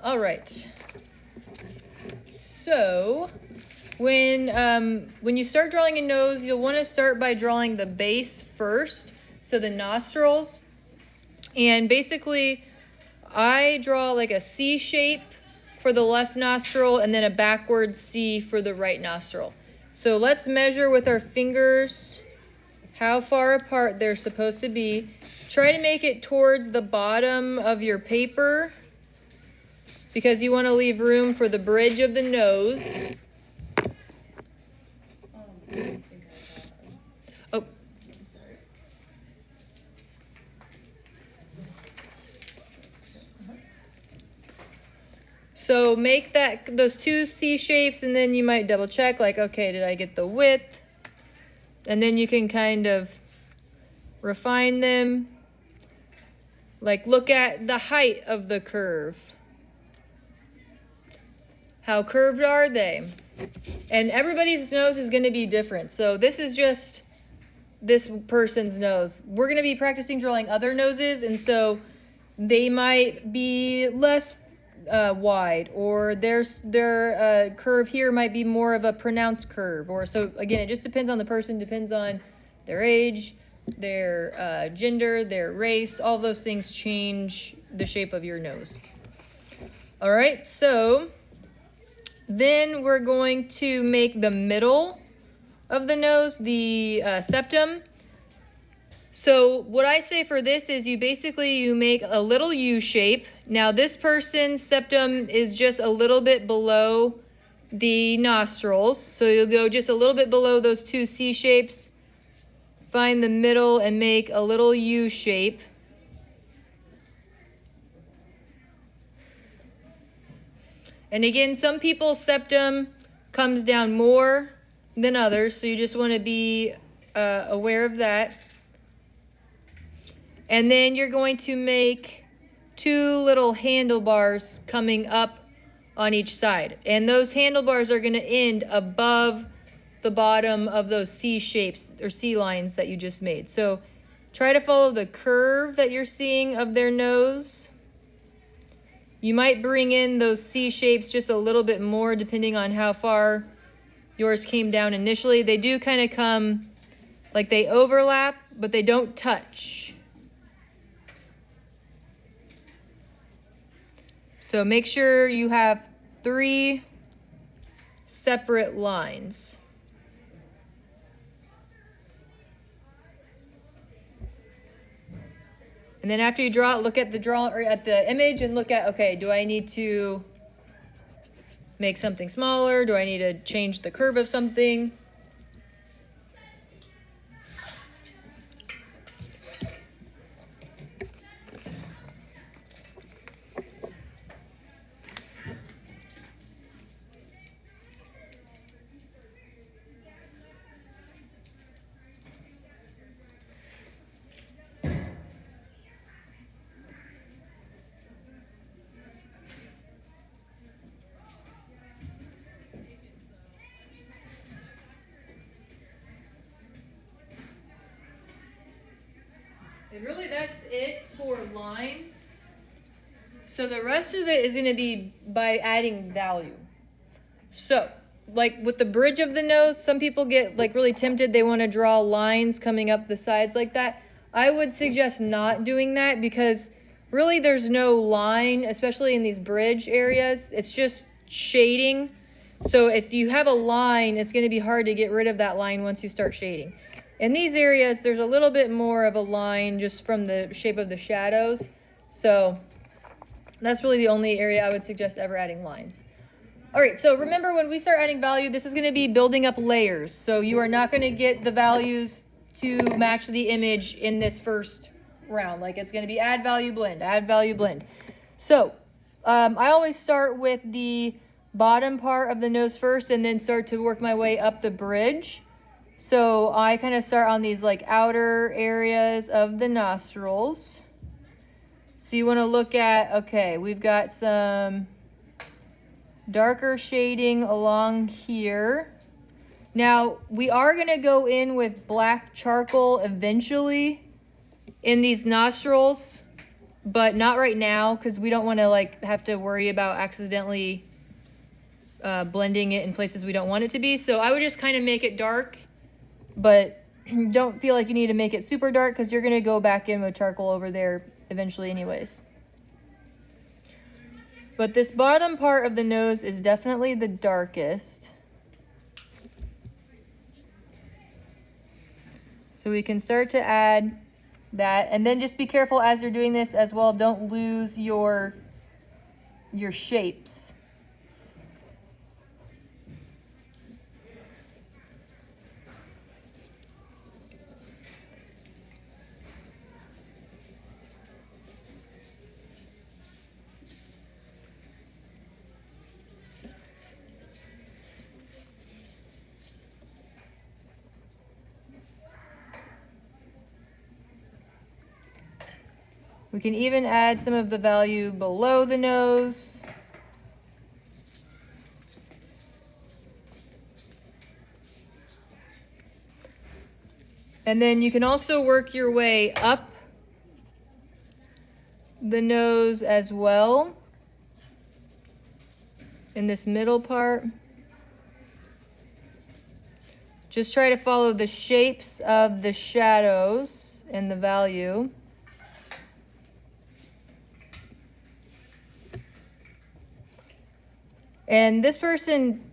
All right. So when you start drawing a nose, you'll want to start by drawing the base first, so the nostrils. And basically, I draw like a C shape for the left nostril and then a backward C for the right nostril. So let's measure with our fingers how far apart they're supposed to be. Try to make it towards the bottom of your paper because you want to leave room for the bridge of the nose. Oh. So make those two C shapes, and then you might double check, like, okay, did I get the width? And then you can kind of refine them. Like, look at the height of the curve. How curved are they? And everybody's nose is going to be different. So this is just this person's nose. We're going to be practicing drawing other noses, and so they might be less wide, or their curve here might be more of a pronounced curve. Or so again, it just depends on the person, depends on their age, their gender, their race. All those things change the shape of your nose. All right, so then we're going to make the middle of the nose, the septum. So what I say for this is you make a little U shape. Now this person's septum is just a little bit below the nostrils. So you'll go just a little bit below those two C shapes. Find the middle and make a little U shape. And again, some people's septum comes down more than others, so you just want to be aware of that. And then you're going to make two little handlebars coming up on each side. And those handlebars are going to end above the bottom of those C shapes or C lines that you just made. So try to follow the curve that you're seeing of their nose. You might bring in those C shapes just a little bit more depending on how far yours came down initially. They do kind of come, like they overlap, but they don't touch. So make sure you have 3 separate lines. And then after you draw it, look at the image and look at, okay, do I need to make something smaller? Do I need to change the curve of something? And really that's it for lines. So the rest of it is going to be by adding value. So, like with the bridge of the nose, some people get like really tempted. They want to draw lines coming up the sides like that. I would suggest not doing that because really there's no line, especially in these bridge areas. It's just shading. So if you have a line, it's going to be hard to get rid of that line once you start shading. In these areas, there's a little bit more of a line just from the shape of the shadows. So that's really the only area I would suggest ever adding lines. All right, so remember when we start adding value, this is going to be building up layers. So you are not going to get the values to match the image in this first round. Like it's going to be add value, blend, add value, blend. So I always start with the bottom part of the nose first and then start to work my way up the bridge. So I kind of start on these like outer areas of the nostrils. So you want to look at, okay, we've got some darker shading along here. Now we are going to go in with black charcoal eventually in these nostrils. but not right now because we don't want to like have to worry about accidentally blending it in places we don't want it to be. So I would just kind of make it dark, but don't feel like you need to make it super dark because you're going to go back in with charcoal over there eventually anyways. But this bottom part of the nose is definitely the darkest. So we can start to add that, and then just be careful as you're doing this as well. Don't lose your shapes. We can even add some of the value below the nose. And then you can also work your way up the nose as well in this middle part. Just try to follow the shapes of the shadows and the value. And this person,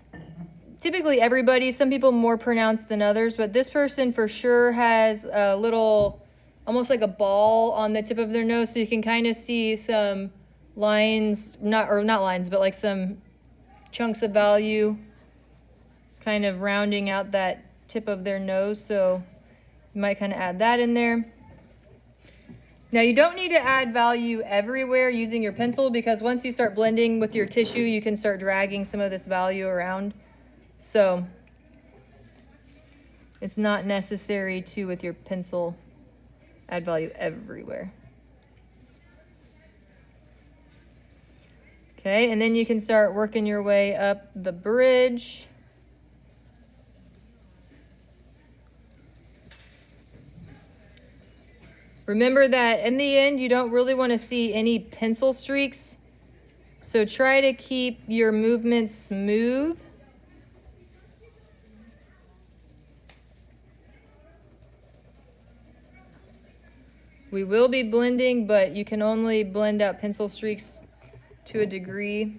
typically everybody, some people more pronounced than others, but this person for sure has a little, almost like a ball on the tip of their nose, so you can kind of see some lines, not lines, but like some chunks of value kind of rounding out that tip of their nose, so you might kind of add that in there. Now you don't need to add value everywhere using your pencil, because once you start blending with your tissue, you can start dragging some of this value around. So it's not necessary to, with your pencil, add value everywhere. Okay, and then you can start working your way up the bridge. Remember that in the end, you don't really want to see any pencil streaks. So try to keep your movements smooth. We will be blending, but you can only blend out pencil streaks to a degree.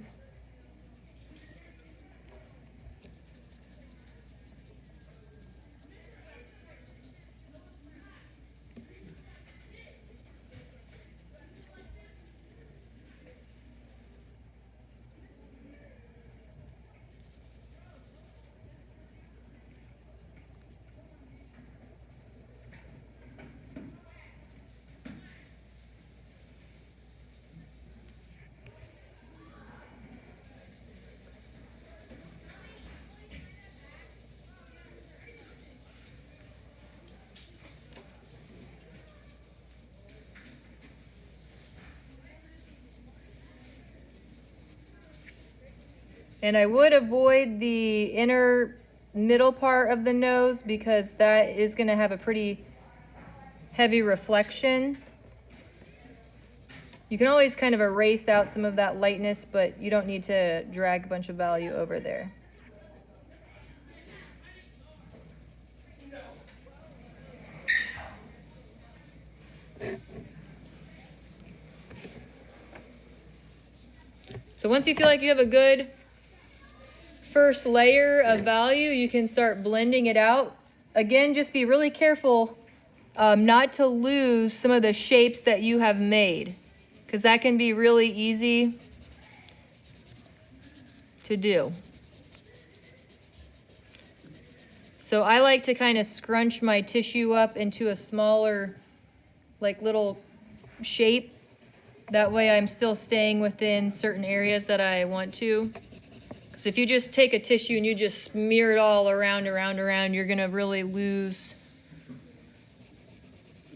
And I would avoid the inner middle part of the nose because that is going to have a pretty heavy reflection. You can always kind of erase out some of that lightness, but you don't need to drag a bunch of value over there. So once you feel like you have a good first layer of value, you can start blending it out. Again, just be really careful not to lose some of the shapes that you have made, because that can be really easy to do. So I like to kind of scrunch my tissue up into a smaller, like little shape. That way I'm still staying within certain areas that I want to. Because if you just take a tissue and you just smear it all around, you're going to really lose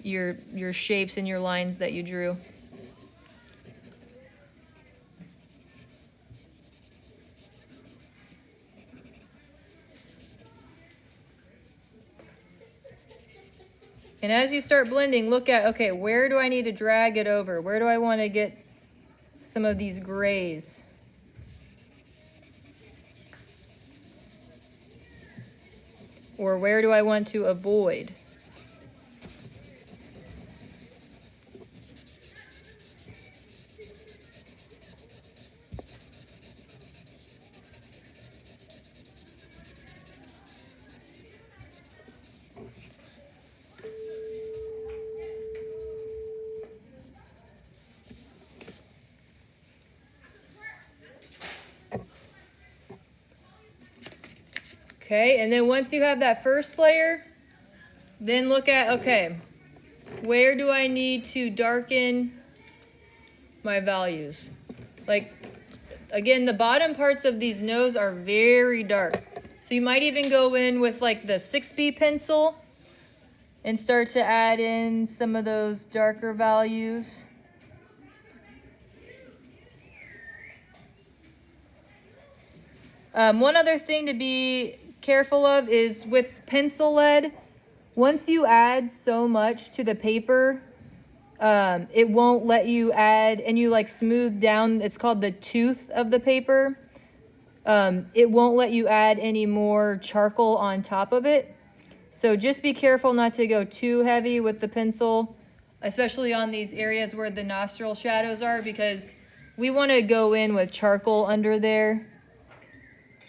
your shapes and your lines that you drew. And as you start blending, look at, okay, where do I need to drag it over? Where do I want to get some of these grays? Or where do I want to avoid? Okay, and then once you have that first layer, then look at, okay, where do I need to darken my values? Like, again, the bottom parts of these nose are very dark. So you might even go in with like the 6B pencil and start to add in some of those darker values. One other thing to be careful of is with pencil lead, once you add so much to the paper, it won't let you add, and you like smooth down, it's called the tooth of the paper. It won't let you add any more charcoal on top of it. So just be careful not to go too heavy with the pencil, especially on these areas where the nostril shadows are, because we want to go in with charcoal under there.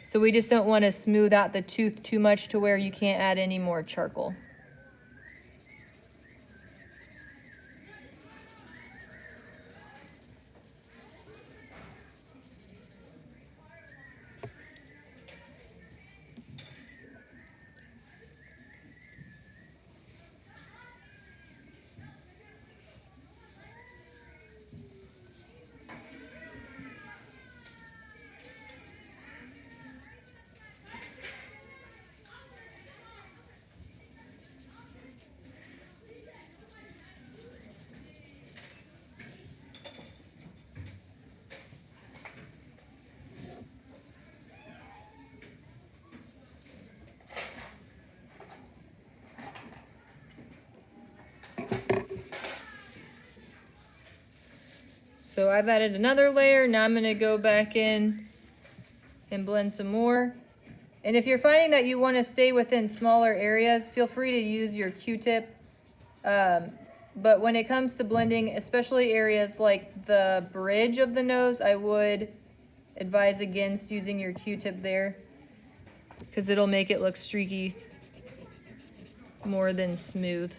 So we just don't want to smooth out the tooth too much to where you can't add any more charcoal. So I've added another layer. Now I'm going to go back in and blend some more. And if you're finding that you want to stay within smaller areas, feel free to use your Q-tip. But when it comes to blending, especially areas like the bridge of the nose, I would advise against using your Q-tip there, because it'll make it look streaky more than smooth.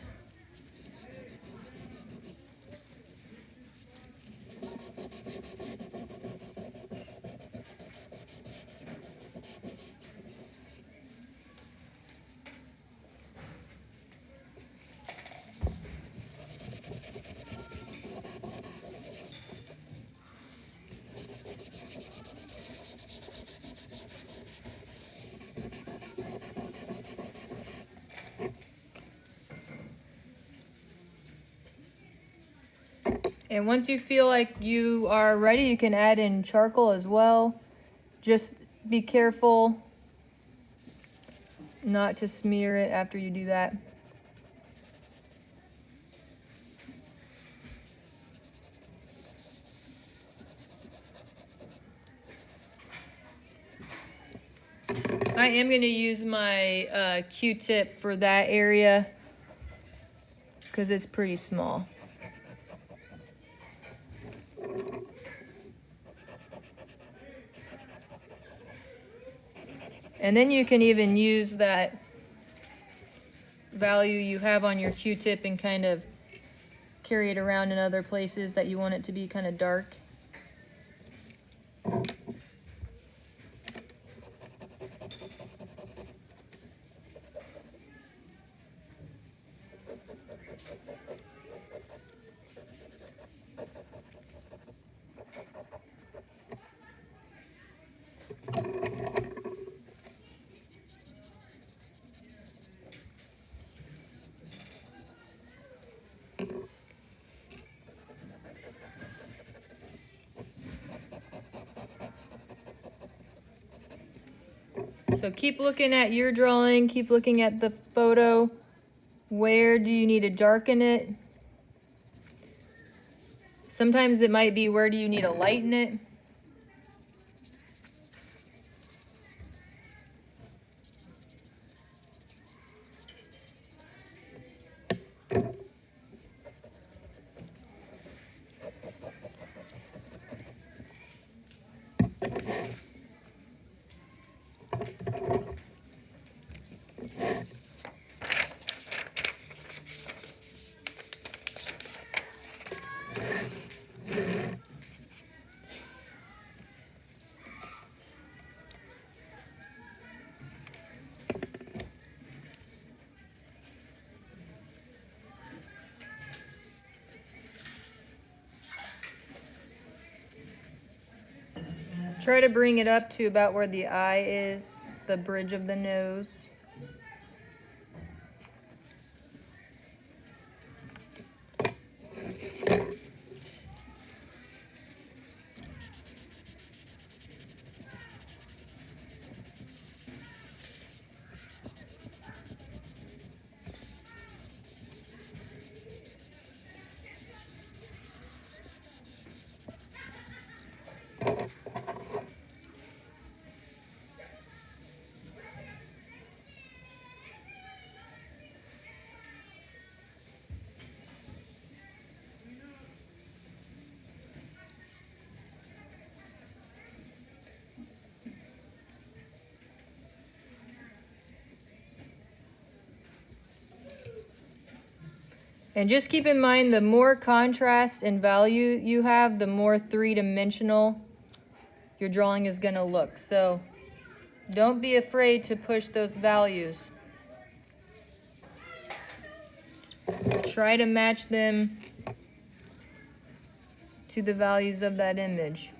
And once you feel like you are ready, you can add in charcoal as well. Just be careful not to smear it after you do that. I am going to use my Q-tip for that area because it's pretty small. And then you can even use that value you have on your Q-tip and kind of carry it around in other places that you want it to be kind of dark. So keep looking at your drawing, keep looking at the photo. Where do you need to darken it? Sometimes it might be where do you need to lighten it? Try to bring it up to about where the eye is, the bridge of the nose. And just keep in mind, the more contrast and value you have, the more three-dimensional your drawing is going to look. So don't be afraid to push those values. Try to match them to the values of that image.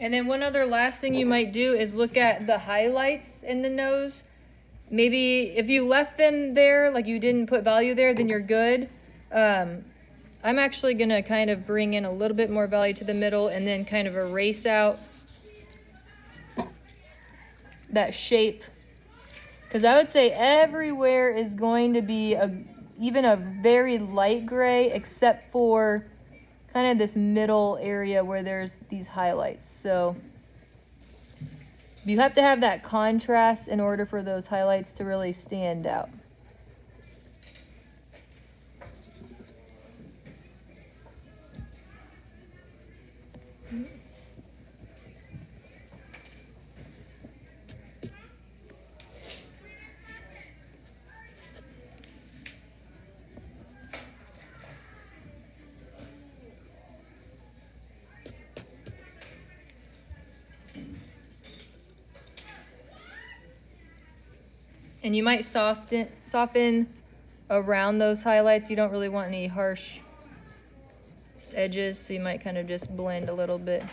And then one other last thing you might do is look at the highlights in the nose. Maybe if you left them there, like you didn't put value there, then you're good. I'm actually gonna kind of bring in a little bit more value to the middle and then kind of erase out that shape. Because I would say everywhere is going to be even a very light gray, except for kind of this middle area where there's these highlights. So you have to have that contrast in order for those highlights to really stand out. And you might soften around those highlights. You don't really want any harsh edges, so you might kind of just blend a little bit.